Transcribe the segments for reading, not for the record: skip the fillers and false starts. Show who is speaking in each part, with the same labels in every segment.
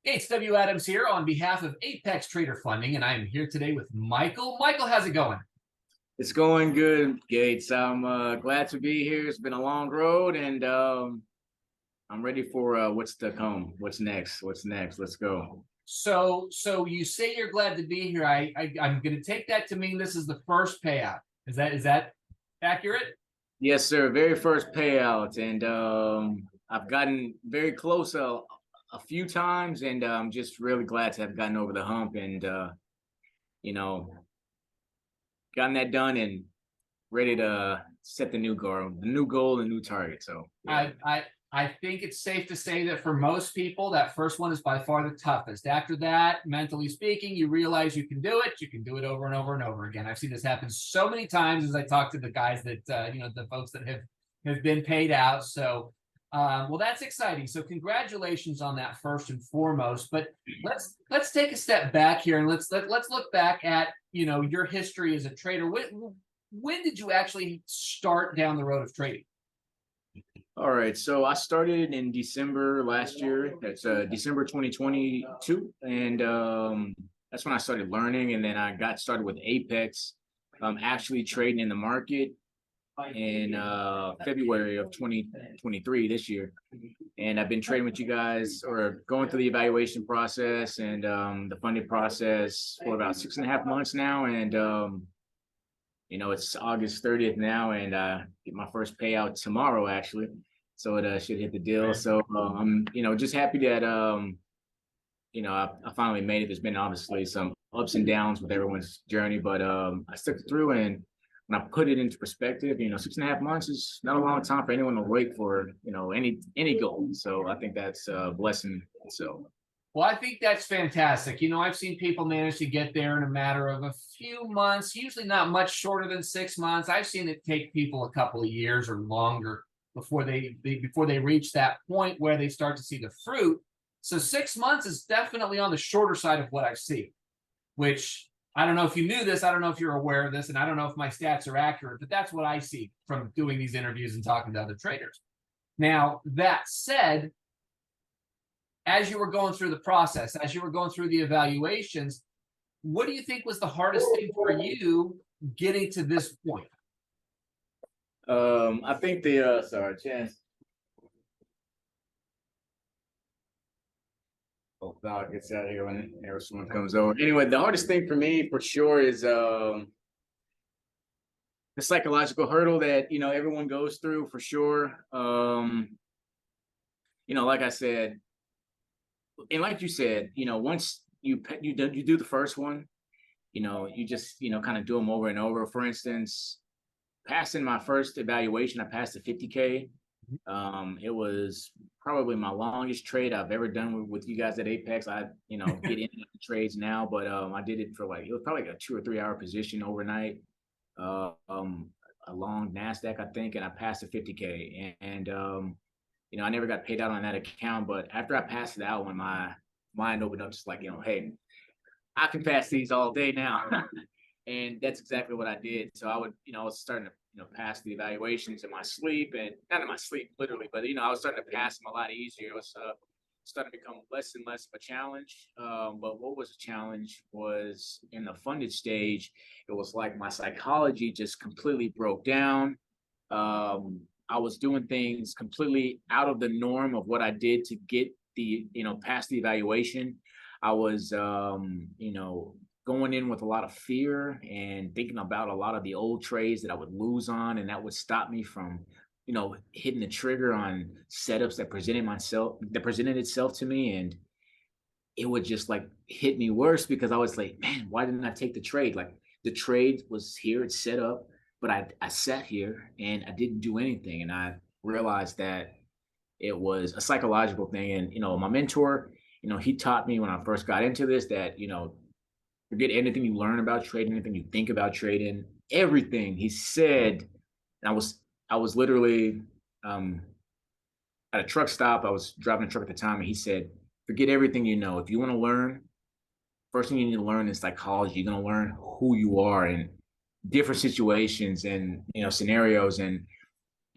Speaker 1: Hey, it's W. Adams here on behalf of Apex Trader Funding, and I am here today with Michael. Michael, how's it going?
Speaker 2: It's going good, Gates. I'm glad to be here. It's been a long road, and I'm ready for what's to come. What's next? What's next? Let's go.
Speaker 1: So you say you're glad to be here. I'm going to take that to mean this is the first payout. Is that accurate?
Speaker 2: Yes, sir. Very first payout, and I've gotten very close a few times, and I'm just really glad to have gotten over the hump and you know gotten that done and ready to set the new target. So yeah.
Speaker 1: I think it's safe to say that for most people, that first one is by far the toughest. After that, mentally speaking, you realize you can do it. You can do it over and over and over again. I've seen this happen so many times as I talk to the guys that the folks that have been paid out. So, well, that's exciting. So, congratulations on that first and foremost. But let's take a step back here and let's look back at your history as a trader. When did you actually start down the road of trading?
Speaker 2: All right, so I started in December last year. That's December 2022, and that's when I started learning. And then I got started with Apex, actually trading in the market in February of 2023 this year. And I've been trading with you guys, or going through the evaluation process and the funding process for about 6.5 months now. And it's August 30th now, and get my first payout tomorrow, actually. So it should hit the deal. So I'm, just happy that, I finally made it. There's been obviously some ups and downs with everyone's journey, but I stuck through. And when I put it into perspective, 6.5 months is not a long time for anyone to wait for, any goal. So I think that's a blessing. So.
Speaker 1: Well, I think that's fantastic. I've seen people manage to get there in a matter of a few months, usually not much shorter than 6 months. I've seen it take people a couple of years or longer before they reach that point where they start to see the fruit. So 6 months is definitely on the shorter side of what I've seen, which I don't know if you knew this. I don't know if you're aware of this, and I don't know if my stats are accurate, but that's what I see from doing these interviews and talking to other traders. Now, that said, as you were going through the process, as you were going through the evaluations, what do you think was the hardest thing for you getting to this point?
Speaker 2: I think sorry, Chance. Oh, dog gets out of here whenever someone comes over. Anyway, the hardest thing for me for sure is the psychological hurdle that everyone goes through for sure. Like I said, and like you said, once you do the first one, you just kind of do them over and over. For instance, passing my first evaluation, I passed the 50K. It was probably my longest trade I've ever done with you guys at Apex. I get into the trades now, but I did it for it was probably like a 2 or 3 hour position overnight. A long NASDAQ, I think, and I passed the 50K. And I never got paid out on that account, but after I passed that one, my mind opened up, just like, hey, I can pass these all day now. And that's exactly what I did. So I was starting to, pass the evaluations in my sleep, and not in my sleep, literally, but, I was starting to pass them a lot easier. It was starting to become less and less of a challenge. But what was a challenge was in the funded stage, it was like my psychology just completely broke down. I was doing things completely out of the norm of what I did to get the, past the evaluation. I was, going in with a lot of fear and thinking about a lot of the old trades that I would lose on, and that would stop me from, hitting the trigger on setups that presented itself to me. And it would just like hit me worse because I was like, man, why didn't I take the trade? Like the trade was here, it's set up, but I sat here and I didn't do anything. And I realized that it was a psychological thing. And, my mentor, he taught me when I first got into this that, forget anything you learn about trading, anything you think about trading, everything he said. I was literally at a truck stop. I was driving a truck at the time, and he said, forget everything you know. If you want to learn, first thing you need to learn is psychology. You're going to learn who you are in different situations and, scenarios. And,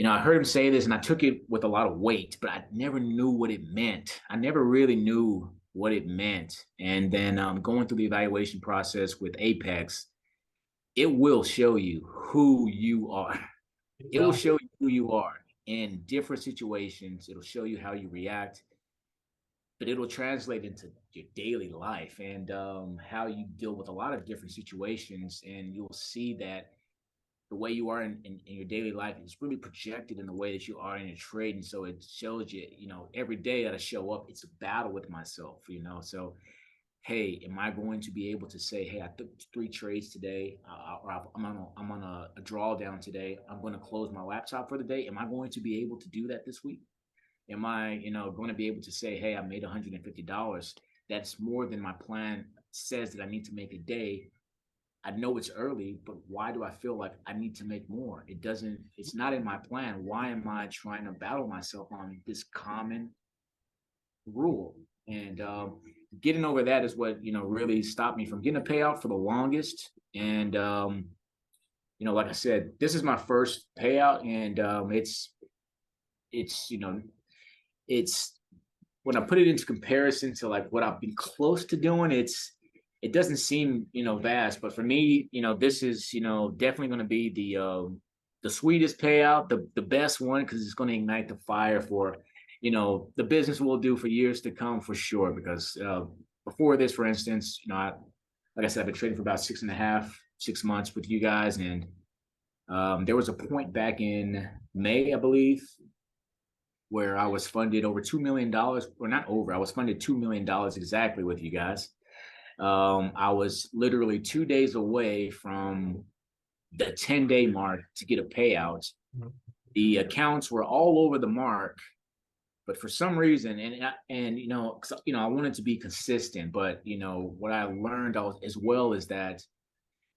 Speaker 2: I heard him say this, and I took it with a lot of weight, but I never knew what it meant. I never really knew what it meant. And then going through the evaluation process with Apex, it will show you who you are. It will
Speaker 1: Well,
Speaker 2: show you who you are in different situations. It'll show you how you react, but it'll translate into your daily life and how you deal with a lot of different situations. And you'll see that the way you are in your daily life is really projected in the way that you are in your trade. And so it shows you, every day that I show up, it's a battle with myself. So, hey, am I going to be able to say, hey, I took 3 trades today, or I'm on a drawdown today. I'm going to close my laptop for the day. Am I going to be able to do that this week? Am I, going to be able to say, hey, I made $150? That's more than my plan says that I need to make a day. I know it's early, but why do I feel like I need to make more? It's not in my plan. Why am I trying to battle myself on this common rule? And getting over that is what, really stopped me from getting a payout for the longest. And, like I said, this is my first payout, and it's, it's when I put it into comparison to like what I've been close to doing, it doesn't seem, vast, but for me, this is, definitely going to be the sweetest payout, the best one, because it's going to ignite the fire for, the business we'll do for years to come for sure. Because before this, for instance, like I said, I've been trading for about 6.5, 6 months with you guys, and there was a point back in May, I believe, where I was funded over $2 million, or not over, I was funded $2 million exactly with you guys. I was literally 2 days away from the 10-day mark to get a payout. The accounts were all over the mark, but for some reason, I wanted to be consistent. But what I learned as well is that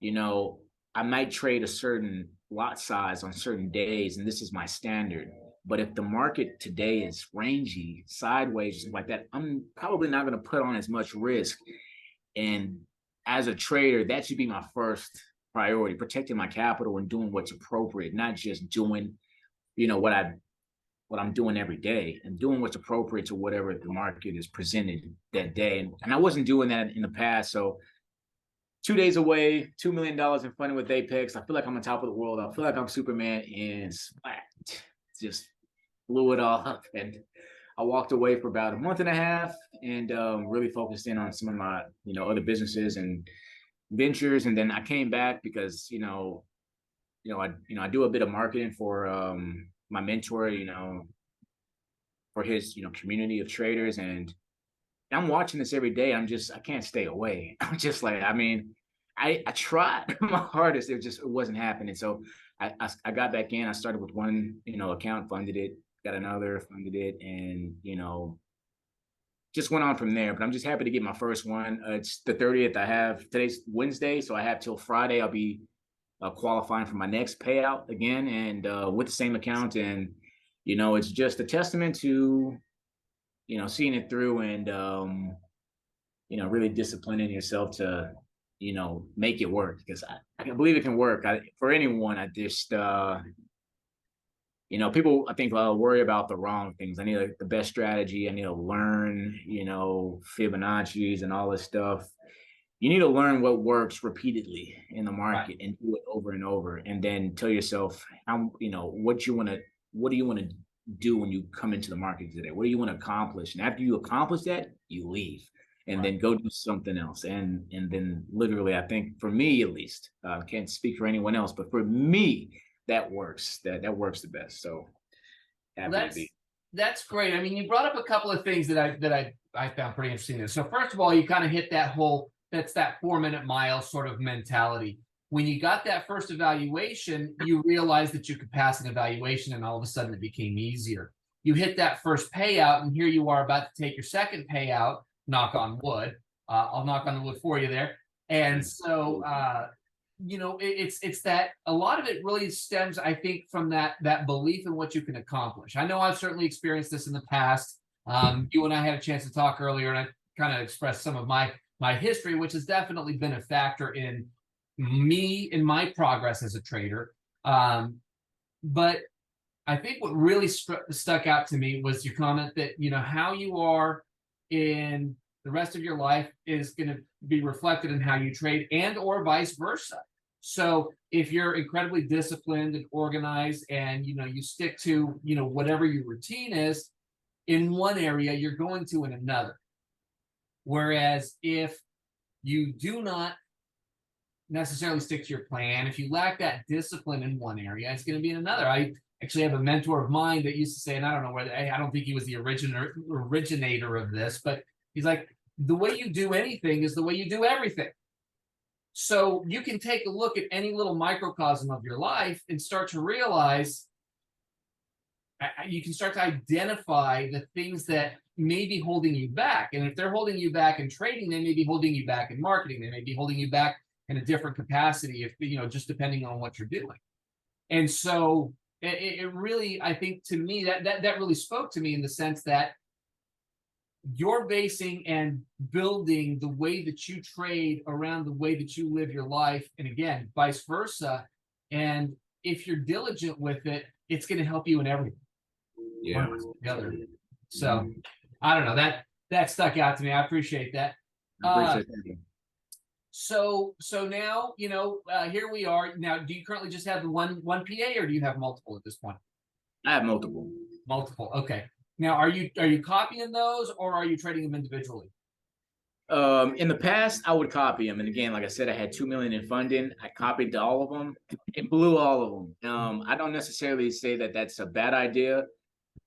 Speaker 2: I might trade a certain lot size on certain days, and this is my standard. But if the market today is rangy, sideways, something like that, I'm probably not going to put on as much risk. And as a trader, that should be my first priority: protecting my capital and doing what's appropriate, not just doing, what I'm doing every day, and doing what's appropriate to whatever the market is presented that day. And I wasn't doing that in the past. So 2 days away, $2 million in funding with Apex. I feel like I'm on top of the world. I feel like I'm Superman, and splat, just blew it all up. And I walked away for about a month and a half, and really focused in on some of my, other businesses and ventures. And then I came back because, I do a bit of marketing for my mentor, for his, community of traders. And I'm watching this every day. I can't stay away. I'm just like, I tried my hardest. It wasn't happening. So I got back in. I started with one, account, funded it, got another, funded it, and, just went on from there. But I'm just happy to get my first one. It's the 30th. Today's Wednesday, so I have till Friday. I'll be qualifying for my next payout again, and with the same account. And, it's just a testament to, seeing it through, and, really disciplining yourself to, make it work, because I believe it can work. For anyone, I just, people, I think, worry about the wrong things. I need the best strategy. I need to learn, Fibonacci's and all this stuff. You need to learn what works repeatedly in the market, and do it over and over, and then tell yourself how, what do you want to do when you come into the market today? What do you want to accomplish? And after you accomplish that, you leave, and then go do something else. And then literally, I think for me, at least, I can't speak for anyone else, but for me, that works. That works the best. So happy to be.
Speaker 1: That's great. I mean, you brought up a couple of things that I found pretty interesting. So first of all, you kind of hit that's that 4-minute mile sort of mentality. When you got that first evaluation, you realized that you could pass an evaluation, and all of a sudden it became easier. You hit that first payout, and here you are about to take your second payout. Knock on wood. I'll knock on the wood for you there. And so, it's that a lot of it really stems, I think, from that belief in what you can accomplish. I know I've certainly experienced this in the past. You and I had a chance to talk earlier, and I kind of expressed some of my history, which has definitely been a factor in my progress as a trader. But I think what really stuck out to me was your comment that, how you are in the rest of your life is going to be reflected in how you trade, and or vice versa. So if you're incredibly disciplined and organized, and you stick to whatever your routine is in one area, you're going to in another. Whereas if you do not necessarily stick to your plan, if you lack that discipline in one area, it's going to be in another. I actually have a mentor of mine that used to say, and I don't know whether, I don't think he was the originator of this, but he's like, the way you do anything is the way you do everything. So you can take a look at any little microcosm of your life and start to realize, you can start to identify the things that may be holding you back. And if they're holding you back in trading, they may be holding you back in marketing. They may be holding you back in a different capacity, if just depending on what you're doing. And so it really, I think, to me, that really spoke to me, in the sense that you're basing and building the way that you trade around the way that you live your life, and again, vice versa. And if you're diligent with it, it's going to help you in everything.
Speaker 2: Yeah.
Speaker 1: Together. So I don't know, that stuck out to me. I appreciate that.
Speaker 2: I appreciate that.
Speaker 1: So now, here we are. Now, do you currently just have the one PA, or do you have multiple at this point?
Speaker 2: I have multiple.
Speaker 1: Multiple. Okay. Now, are you copying those, or are you trading them individually?
Speaker 2: In the past, I would copy them, and again, like I said, I had 2 million in funding. I copied all of them and blew all of them. I don't necessarily say that that's a bad idea.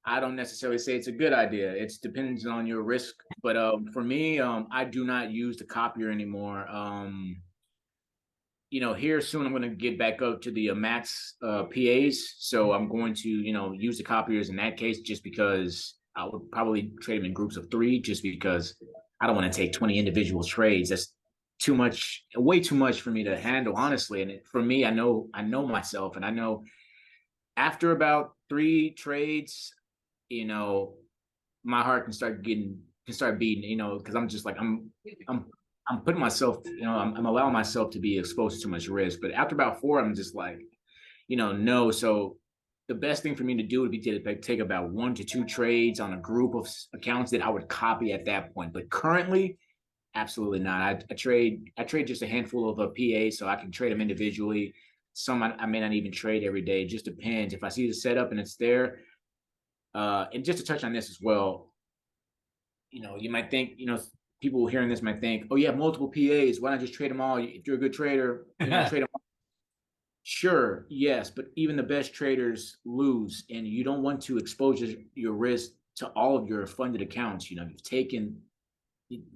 Speaker 2: I don't necessarily say it's a good idea. It's depends on your risk. But for me, I do not use the copier anymore. Here soon I'm going to get back up to the max PAs. So I'm going to, use the copiers in that case, just because I would probably trade them in groups of 3, just because I don't want to take 20 individual trades. That's too much, way too much for me to handle, honestly. And for me, I know myself, and I know after about 3 trades, my heart can start beating, because I'm just like, I'm putting myself, I'm allowing myself to be exposed to too much risk. But after about 4, I'm just like, no. So the best thing for me to do would be to take about 1 to 2 trades on a group of accounts that I would copy at that point. But currently, absolutely not. I trade just a handful of PAs, so I can trade them individually. Some I may not even trade every day. It just depends. If I see the setup and it's there. And just to touch on this as well, you might think, people hearing this might think, oh, you have multiple PAs. Why not just trade them all? If you're a good trader, trade them all. Sure, yes, but even the best traders lose, and you don't want to expose your risk to all of your funded accounts. You've taken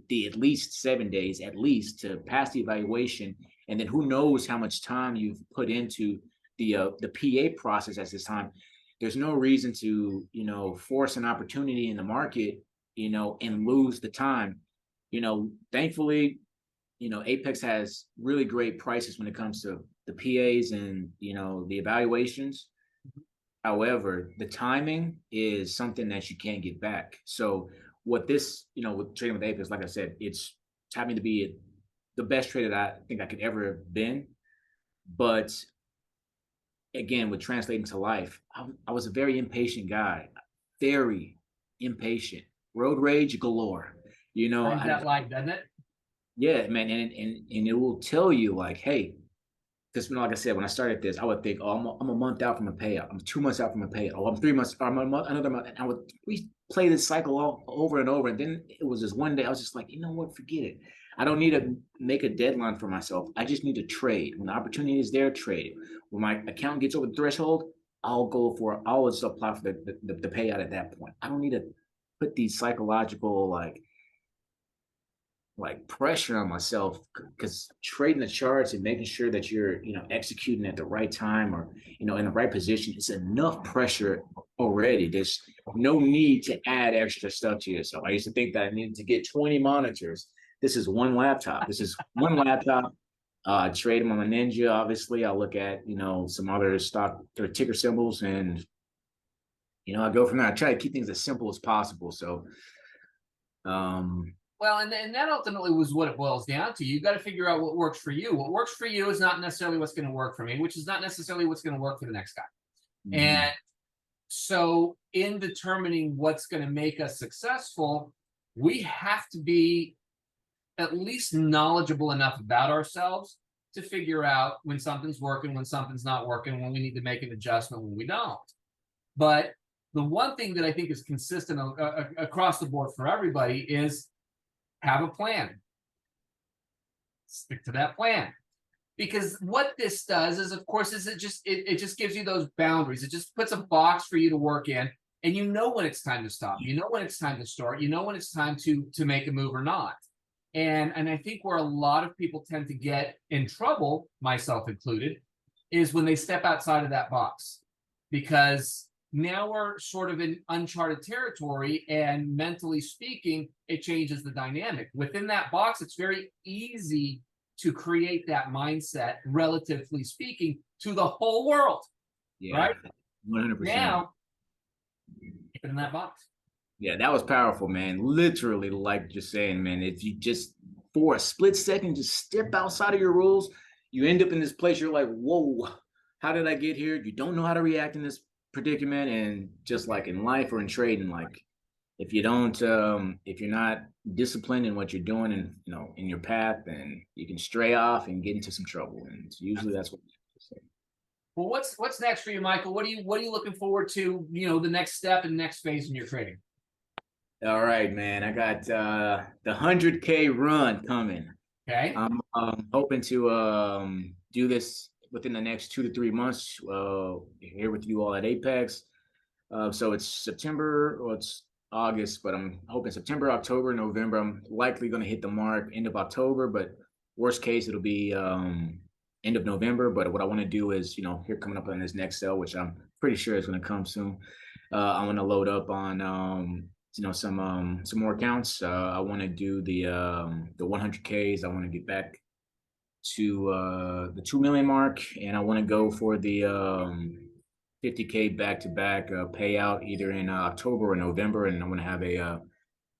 Speaker 2: the at least 7 days, at least, to pass the evaluation, and then who knows how much time you've put into the PA process at this time. There's no reason to, force an opportunity in the market, and lose the time. Thankfully, Apex has really great prices when it comes to the PAs and, the evaluations. However, the timing is something that you can't get back. So what this, with trading with Apex, like I said, it's happening to be the best trader that I think I could ever have been. But again, with translating to life, I was a very impatient guy, very impatient, road rage galore.
Speaker 1: That like, doesn't it?
Speaker 2: Yeah, man, and it will tell you like, hey, because like I said, when I started this, I would think, oh, I'm a month out from a payout. I'm 2 months out from a payout. Oh, I'm 3 months, or I'm a month, another month. And we play this cycle all over and over. And then it was this one day, I was just like, you know what, forget it. I don't need to make a deadline for myself. I just need to trade. When the opportunity is there, trade. When my account gets over the threshold, I'll just apply for the payout at that point. I don't need to put these psychological like pressure on myself, because trading the charts and making sure that you're executing at the right time, or in the right position, is enough pressure already. There's no need to add extra stuff to yourself. I used to think that I needed to get 20 monitors. This is one laptop. Trade them on a Ninja. Obviously, I look at some other stock or ticker symbols, and I go from there. I try to keep things as simple as possible. So
Speaker 1: well, and that ultimately was what it boils down to. You've got to figure out what works for you. What works for you is not necessarily what's going to work for me, which is not necessarily what's going to work for the next guy. Mm-hmm. And so in determining what's going to make us successful, we have to be at least knowledgeable enough about ourselves to figure out when something's working, when something's not working, when we need to make an adjustment, when we don't. But the one thing that I think is consistent across the board for everybody is have a plan. Stick to that plan. Because what this does is, of course, is it just gives you those boundaries. It just puts a box for you to work in, and you know when it's time to stop. You know when it's time to start. You know when it's time to make a move or not. And I think where a lot of people tend to get in trouble, myself included, is when they step outside of that box, because now we're sort of in uncharted territory, and mentally speaking, it changes the dynamic. Within that box, it's very easy to create that mindset, relatively speaking, to the whole world. Yeah, right?
Speaker 2: 100%.
Speaker 1: Now, keep it in that box.
Speaker 2: Yeah, that was powerful, man. Literally, like just saying, man, if you just for a split second just step outside of your rules, you end up in this place. You're like, whoa, how did I get here? You don't know how to react in this predicament. And just like in life or in trading, like if you don't, if you're not disciplined in what you're doing and in your path, then you can stray off and get into some trouble. And usually that's what.
Speaker 1: Well, what's next for you, Michael? What are you looking forward to? The next step and next phase in your trading.
Speaker 2: All right, man. I got the 100K run coming.
Speaker 1: Okay.
Speaker 2: I'm hoping to do this within the next 2 to 3 months here with you all at Apex. So it's September, or it's August, but I'm hoping September, October, November. I'm likely going to hit the mark end of October, but worst case, it'll be end of November. But what I want to do is, here coming up on this next sale, which I'm pretty sure is going to come soon. I'm going to load up on some more accounts. I want to do the 100Ks. I want to get back to the 2 million mark, and I want to go for the 50K back-to-back payout either in October or November, and I want to have a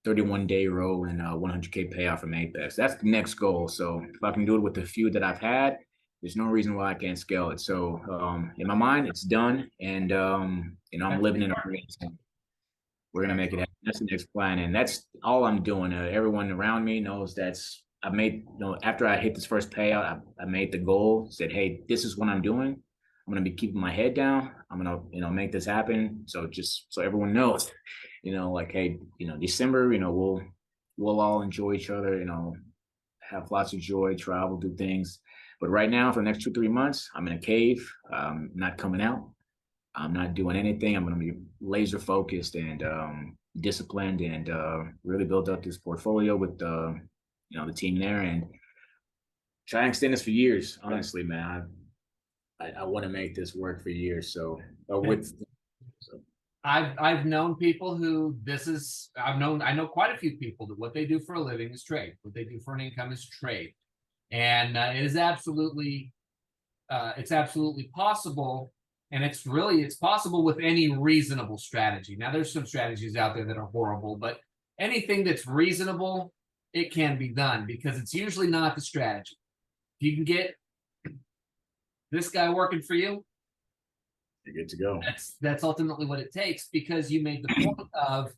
Speaker 2: 31-day roll and 100K payout from Apex. That's the next goal. So if I can do it with the few that I've had, there's no reason why I can't scale it. So in my mind, it's done, and I'm living in a dream. We're gonna make it happen. That's the next plan, and that's all I'm doing. Everyone around me knows I made. After I hit this first payout, I made the goal. Said, hey, this is what I'm doing. I'm gonna be keeping my head down. I'm gonna, make this happen. So just so everyone knows, like, hey, December, we'll all enjoy each other. Have lots of joy, travel, do things. But right now, for the next 2-3 months, I'm in a cave. Not coming out. I'm not doing anything. I'm going to be laser focused and disciplined, and really build up this portfolio with the team there, and try and extend this for years. Honestly, man, I want to make this work for years. So
Speaker 1: I've known people who I know quite a few people that what they do for a living is trade. What they do for an income is trade, and it is absolutely possible. And it's possible with any reasonable strategy. Now, there's some strategies out there that are horrible, but anything that's reasonable, it can be done, because it's usually not the strategy. If you can get this guy working for you,
Speaker 2: you're good to go.
Speaker 1: That's ultimately what it takes, because you made the point of,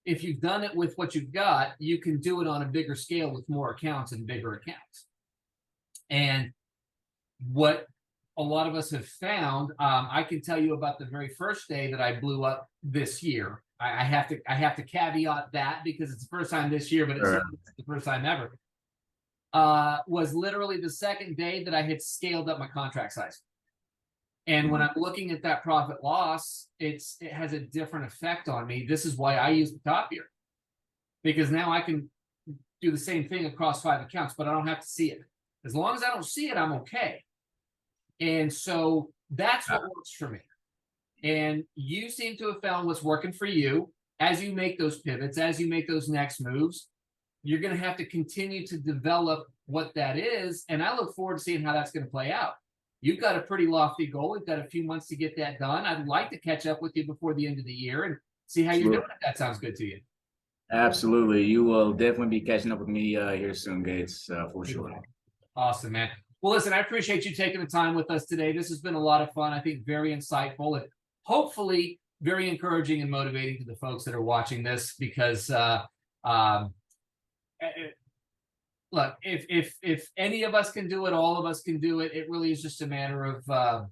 Speaker 1: if you've done it with what you've got, you can do it on a bigger scale with more accounts and bigger accounts. And what a lot of us have found, I can tell you about the very first day that I blew up this year. I have to caveat that, because it's the first time this year, but it's the first time ever. Was literally the second day that I had scaled up my contract size. And when I'm looking at that profit loss, it has a different effect on me. This is why I use the top here, because now I can do the same thing across 5 accounts, but I don't have to see it. As long as I don't see it, I'm okay. And so that's what works for me. And you seem to have found what's working for you. As you make those pivots, as you make those next moves, you're going to have to continue to develop what that is. And I look forward to seeing how that's going to play out. You've got a pretty lofty goal. We've got a few months to get that done. I'd like to catch up with you before the end of the year and see how you're doing, if that sounds good to you.
Speaker 2: Absolutely. You will definitely be catching up with me here soon, Gates, for sure.
Speaker 1: Awesome, man. Well, listen, I appreciate you taking the time with us today. This has been a lot of fun. I think very insightful and hopefully very encouraging and motivating to the folks that are watching this, because Eh, eh, Look, if any of us can do it, all of us can do it. It really is just a matter of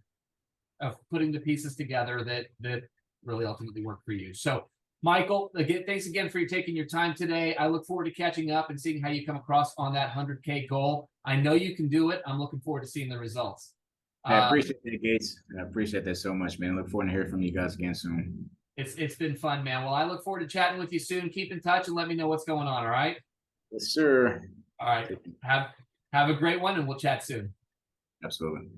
Speaker 1: putting the pieces together that really ultimately work for you. So, Michael, again, thanks again for taking your time today. I look forward to catching up and seeing how you come across on that 100K goal. I know you can do it. I'm looking forward to seeing the results.
Speaker 2: I appreciate that, Gates. I appreciate that so much, man. I look forward to hearing from you guys again soon.
Speaker 1: It's been fun, man. Well, I look forward to chatting with you soon. Keep in touch and let me know what's going on. All right.
Speaker 2: Yes, sir.
Speaker 1: All right. Have a great one, and we'll chat soon.
Speaker 2: Absolutely.